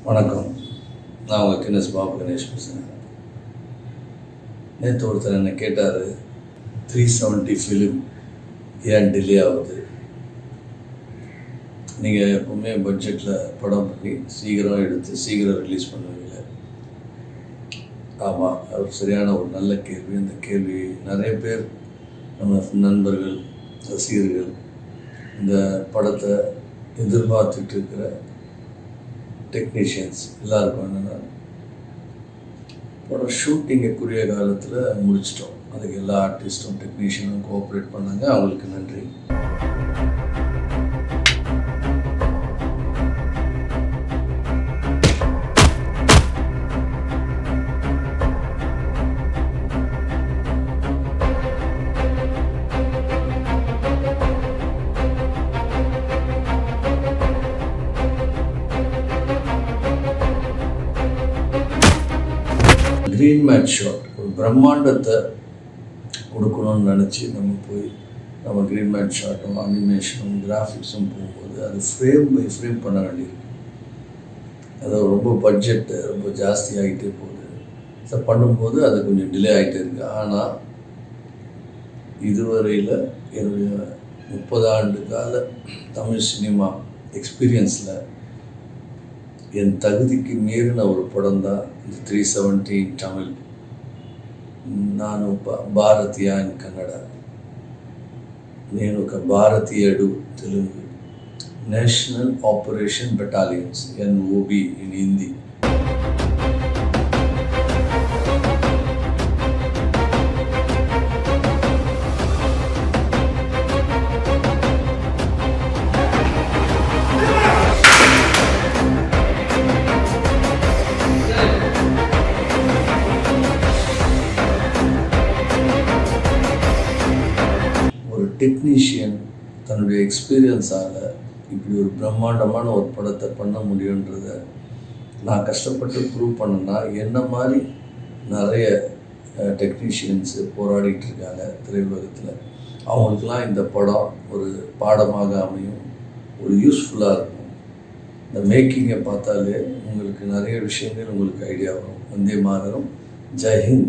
வணக்கம். நான் உங்கள் கின்னஸ் பாபு கணேஷ் பேசுகிறேன். நேற்று ஒருத்தர் என்னை கேட்டார், 370 ஃபிலிம் ஏன் டிலே ஆகுது? நீங்கள் எப்போவுமே பட்ஜெட்டில் படம் பண்ணி சீக்கிரம் எடுத்து சீக்கிரம் ரிலீஸ் பண்ணுவீங்க. ஆமாம், அது சரியான ஒரு நல்ல கேள்வி. இந்த கேள்வி நிறைய பேர், நம்ம நண்பர்கள், ரசிகர்கள், இந்த படத்தை எதிர்பார்த்துட்டு இருக்கிற டெக்னீஷியன்ஸ் எல்லாருக்கும் என்னென்னா, படம் ஷூட்டிங்கை குறுகிய காலத்தில் முடிச்சிட்டோம். அதுக்கு எல்லா ஆர்டிஸ்ட்டும் டெக்னீஷியனும் கோஆப்ரேட் பண்ணாங்க. அவங்களுக்கு நன்றி. க்ரீன் மேட் ஷாட், ஒரு பிரம்மாண்டத்தை கொடுக்கணும்னு நினச்சி நம்ம க்ரீன் மேட் ஷாட்டும் அனிமேஷனும் கிராஃபிக்ஸும் போகும்போது அது ஃப்ரேம் பை ஃப்ரேம் பண்ண வேண்டியிருக்கு. அது ரொம்ப பட்ஜெட்டு ரொம்ப ஜாஸ்தி ஆகிட்டே போகுது. ஸோ பண்ணும்போது அது கொஞ்சம் டிலே ஆகிட்டே இருக்குது. ஆனால் இதுவரையில் என்னுடைய 30 ஆண்டு கால தமிழ் சினிமா எக்ஸ்பீரியன்ஸில் என் தகுதிக்கு மீறின ஒரு படம் தான் இந்த 370 தமிழ். ನಾನು ಭಾರತೀಯ ಇನ್ ಕನ್ನಡ, నేను ఒక భారతీయుడు Telugu, national operation battalions NOB in Hindi. Technician தன்னுடைய எக்ஸ்பீரியன்ஸால் இப்படி ஒரு பிரம்மாண்டமான ஒரு படத்தை பண்ண முடியுன்றத நான் கஷ்டப்பட்டு ப்ரூவ் பண்ணேன்னா, என்ன மாதிரி நிறைய டெக்னீஷியன்ஸு போராடிட்டு இருக்காங்க திரையுலகத்தில். அவங்களுக்கெல்லாம் இந்த படம் ஒரு பாடமாக அமையும், ஒரு யூஸ்ஃபுல்லாக இருக்கும். இந்த மேக்கிங்கை பார்த்தாலே உங்களுக்கு நிறைய விஷயங்கள் உங்களுக்கு ஐடியா வரும். வந்தே மாதரம். ஜெய் ஹிந்த்.